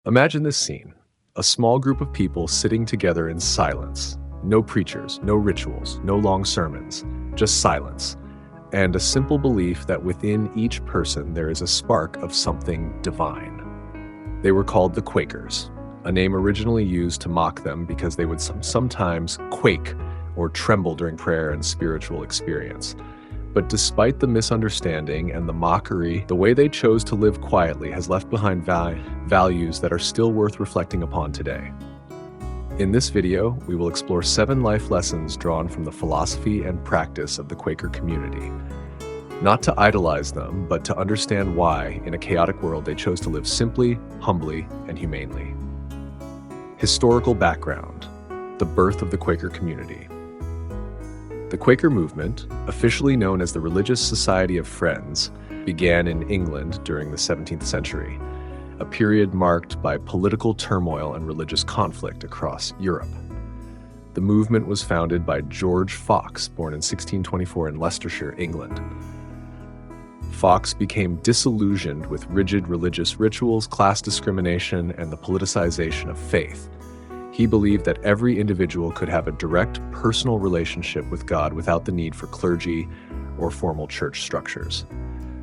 Imagine this scene: a small group of people sitting together in silence. No preachers, no rituals, no long sermons, just silence, and a simple belief that within each person there is a spark of something divine. They were called the Quakers, a name originally used to mock them because they would sometimes quake or tremble during prayer and spiritual experience. But despite the misunderstanding and the mockery, the way they chose to live quietly has left behind values that are still worth reflecting upon today. In this video, we will explore 7 life lessons drawn from the philosophy and practice of the Quaker community. Not to idolize them, but to understand why, in a chaotic world, they chose to live simply, humbly, and humanely. Historical background: the birth of the Quaker community. The Quaker movement, officially known as the Religious Society of Friends, began in England during the 17th century, a period marked by political turmoil and religious conflict across Europe. The movement was founded by George Fox, born in 1624 in Leicestershire, England. Fox became disillusioned with rigid religious rituals, class discrimination, and the politicization of faith. He believed that every individual could have a direct personal relationship with God without the need for clergy or formal church structures.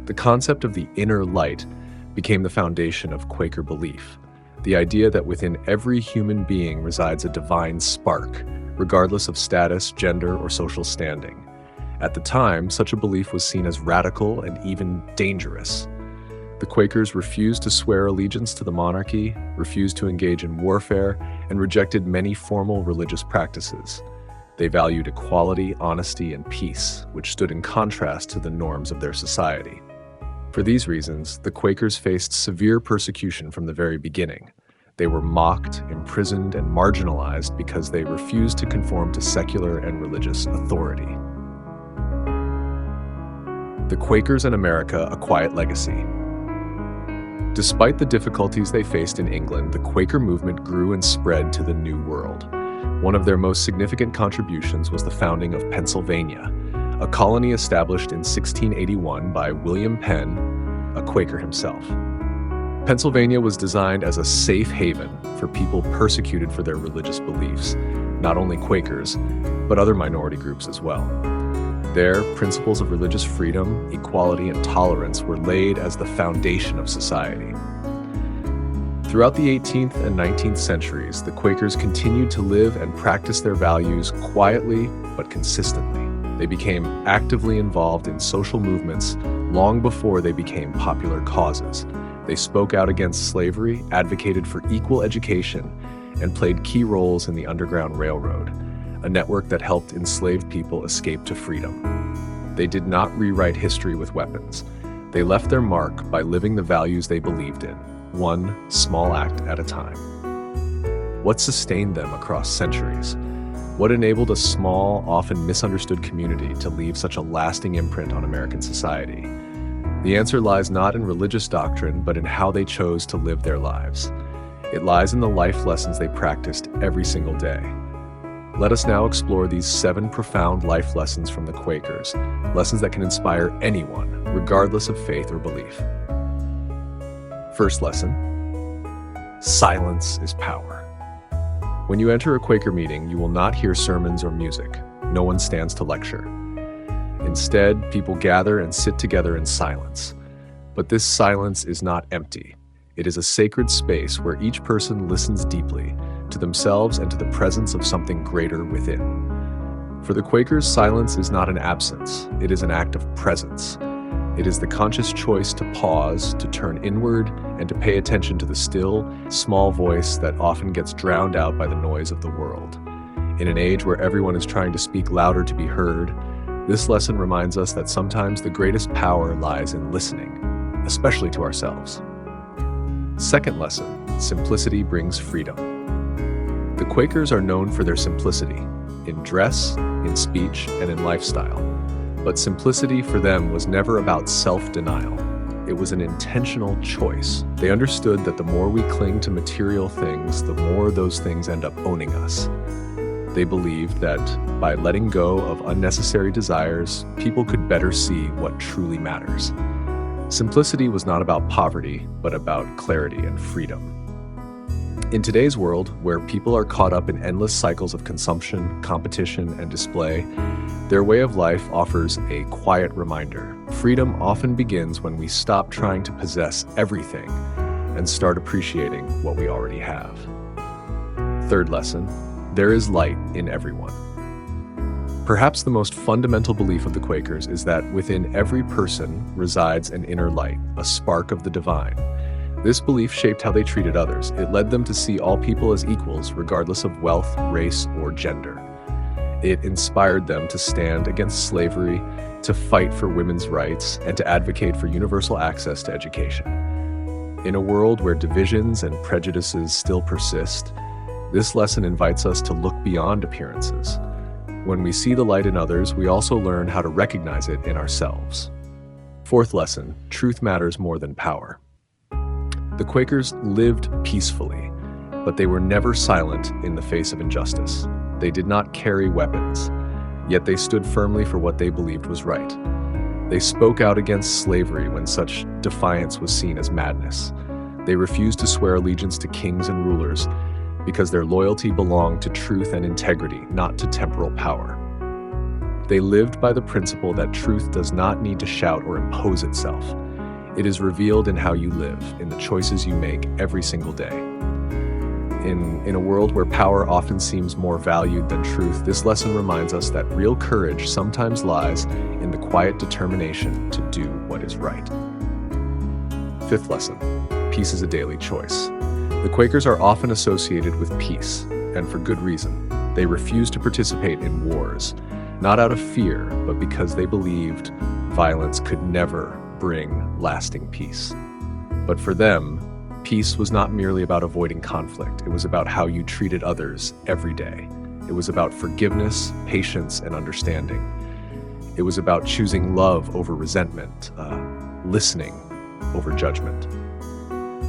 The concept of the inner light became the foundation of Quaker belief, the idea that within every human being resides a divine spark, regardless of status, gender, or social standing. At the time, such a belief was seen as radical and even dangerous. The Quakers refused to swear allegiance to the monarchy, refused to engage in warfare, and rejected many formal religious practices. They valued equality, honesty, and peace, which stood in contrast to the norms of their society. For these reasons, the Quakers faced severe persecution from the very beginning. They were mocked, imprisoned, and marginalized because they refused to conform to secular and religious authority. The Quakers in America: a quiet legacy. Despite the difficulties they faced in England, the Quaker movement grew and spread to the New World. One of their most significant contributions was the founding of Pennsylvania, a colony established in 1681 by William Penn, a Quaker himself. Pennsylvania was designed as a safe haven for people persecuted for their religious beliefs, not only Quakers, but other minority groups as well. There, principles of religious freedom, equality, and tolerance were laid as the foundation of society. Throughout the 18th and 19th centuries, the Quakers continued to live and practice their values quietly but consistently. They became actively involved in social movements long before they became popular causes. They spoke out against slavery, advocated for equal education, and played key roles in the Underground Railroad, a network that helped enslaved people escape to freedom. They did not rewrite history with weapons. They left their mark by living the values they believed in, one small act at a time. What sustained them across centuries? What enabled a small, often misunderstood community to leave such a lasting imprint on American society? The answer lies not in religious doctrine, but in how they chose to live their lives. It lies in the life lessons they practiced every single day. Let us now explore these 7 profound life lessons from the Quakers, lessons that can inspire anyone, regardless of faith or belief. First lesson: silence is power. When you enter a Quaker meeting, you will not hear sermons or music. No one stands to lecture. Instead, people gather and sit together in silence. But this silence is not empty. It is a sacred space where each person listens deeply, to themselves and to the presence of something greater within. For the Quakers, silence is not an absence, it is an act of presence. It is the conscious choice to pause, to turn inward, and to pay attention to the still, small voice that often gets drowned out by the noise of the world. In an age where everyone is trying to speak louder to be heard, this lesson reminds us that sometimes the greatest power lies in listening, especially to ourselves. Second lesson: simplicity brings freedom. The Quakers are known for their simplicity, in dress, in speech, and in lifestyle. But simplicity for them was never about self-denial. It was an intentional choice. They understood that the more we cling to material things, the more those things end up owning us. They believed that by letting go of unnecessary desires, people could better see what truly matters. Simplicity was not about poverty, but about clarity and freedom. In today's world, where people are caught up in endless cycles of consumption, competition, and display, their way of life offers a quiet reminder. Freedom often begins when we stop trying to possess everything and start appreciating what we already have. Third lesson, there is light in everyone. Perhaps the most fundamental belief of the Quakers is that within every person resides an inner light, a spark of the divine. This belief shaped how they treated others. It led them to see all people as equals, regardless of wealth, race, or gender. It inspired them to stand against slavery, to fight for women's rights, and to advocate for universal access to education. In a world where divisions and prejudices still persist, this lesson invites us to look beyond appearances. When we see the light in others, we also learn how to recognize it in ourselves. Fourth lesson, truth matters more than power. The Quakers lived peacefully, but they were never silent in the face of injustice. They did not carry weapons, yet they stood firmly for what they believed was right. They spoke out against slavery when such defiance was seen as madness. They refused to swear allegiance to kings and rulers because their loyalty belonged to truth and integrity, not to temporal power. They lived by the principle that truth does not need to shout or impose itself. It is revealed in how you live, in the choices you make every single day. In a world where power often seems more valued than truth, this lesson reminds us that real courage sometimes lies in the quiet determination to do what is right. Fifth lesson, peace is a daily choice. The Quakers are often associated with peace, and for good reason. They refused to participate in wars, not out of fear, but because they believed violence could never bring lasting peace. But for them, peace was not merely about avoiding conflict. It was about how you treated others every day. It was about forgiveness, patience, and understanding. It was about choosing love over resentment, listening over judgment.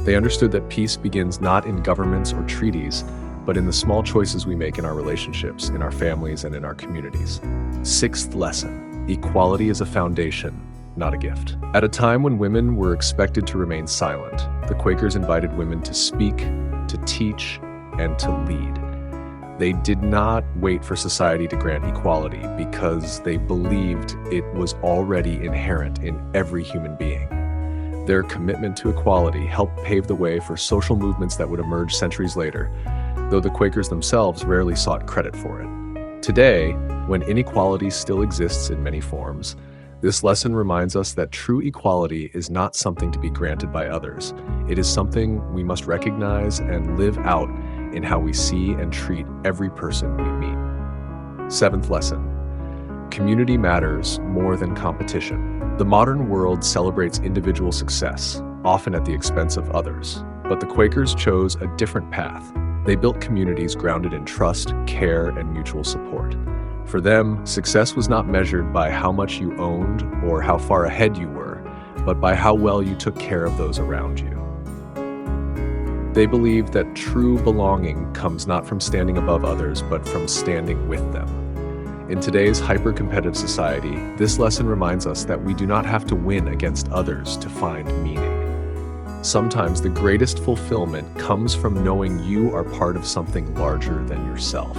They understood that peace begins not in governments or treaties, but in the small choices we make in our relationships, in our families, and in our communities. Sixth lesson, equality is a foundation, not a gift. At a time when women were expected to remain silent, the Quakers invited women to speak, to teach, and to lead. They did not wait for society to grant equality because they believed it was already inherent in every human being. Their commitment to equality helped pave the way for social movements that would emerge centuries later, though the Quakers themselves rarely sought credit for it. Today, when inequality still exists in many forms, this lesson reminds us that true equality is not something to be granted by others. It is something we must recognize and live out in how we see and treat every person we meet. Seventh lesson, community matters more than competition. The modern world celebrates individual success, often at the expense of others. But the Quakers chose a different path. They built communities grounded in trust, care, and mutual support. For them, success was not measured by how much you owned or how far ahead you were, but by how well you took care of those around you. They believed that true belonging comes not from standing above others, but from standing with them. In today's hyper-competitive society, this lesson reminds us that we do not have to win against others to find meaning. Sometimes the greatest fulfillment comes from knowing you are part of something larger than yourself.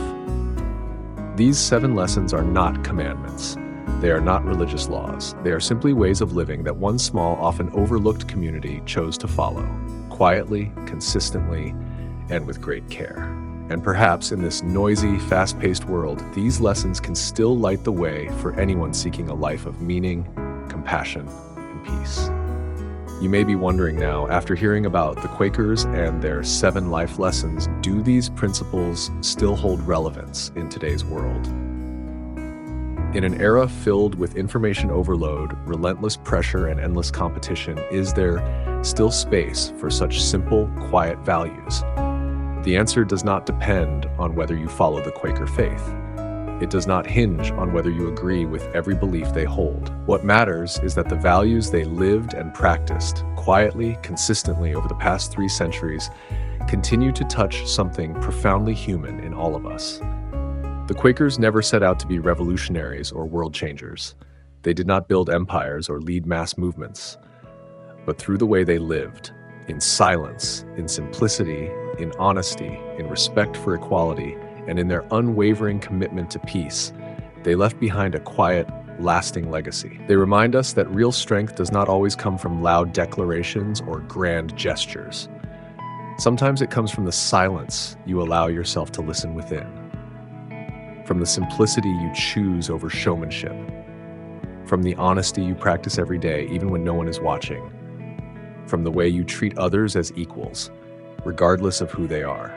These 7 lessons are not commandments. They are not religious laws. They are simply ways of living that one small, often overlooked community chose to follow, quietly, consistently, and with great care. And perhaps in this noisy, fast-paced world, these lessons can still light the way for anyone seeking a life of meaning, compassion, and peace. You may be wondering now, after hearing about the Quakers and their 7 life lessons, do these principles still hold relevance in today's world? In an era filled with information overload, relentless pressure, and endless competition, is there still space for such simple, quiet values? The answer does not depend on whether you follow the Quaker faith. It does not hinge on whether you agree with every belief they hold. What matters is that the values they lived and practiced quietly, consistently over the past 3 centuries continue to touch something profoundly human in all of us. The Quakers never set out to be revolutionaries or world changers. They did not build empires or lead mass movements. But through the way they lived, in silence, in simplicity, in honesty, in respect for equality, and in their unwavering commitment to peace, they left behind a quiet, lasting legacy. They remind us that real strength does not always come from loud declarations or grand gestures. Sometimes it comes from the silence you allow yourself to listen within, from the simplicity you choose over showmanship, from the honesty you practice every day even when no one is watching, from the way you treat others as equals, regardless of who they are,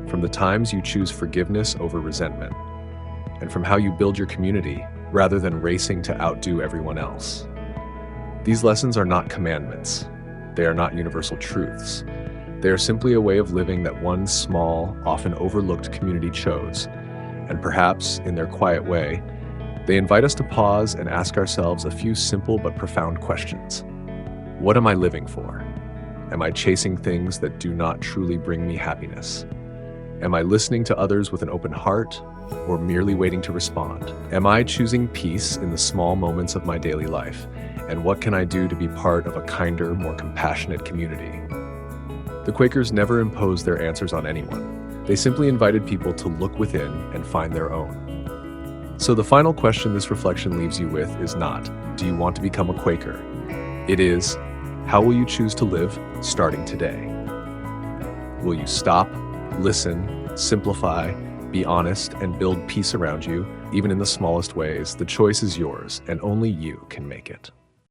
from the times you choose forgiveness over resentment, and from how you build your community rather than racing to outdo everyone else. These lessons are not commandments. They are not universal truths. They are simply a way of living that one small, often overlooked community chose, and perhaps, in their quiet way, they invite us to pause and ask ourselves a few simple but profound questions. What am I living for? Am I chasing things that do not truly bring me happiness? Am I listening to others with an open heart, or merely waiting to respond? Am I choosing peace in the small moments of my daily life? And what can I do to be part of a kinder, more compassionate community? The Quakers never imposed their answers on anyone. They simply invited people to look within and find their own. So the final question this reflection leaves you with is not, do you want to become a Quaker? It is, how will you choose to live starting today? Will you stop, listen, simplify, be honest, and build peace around you, even in the smallest ways? The choice is yours, and only you can make it.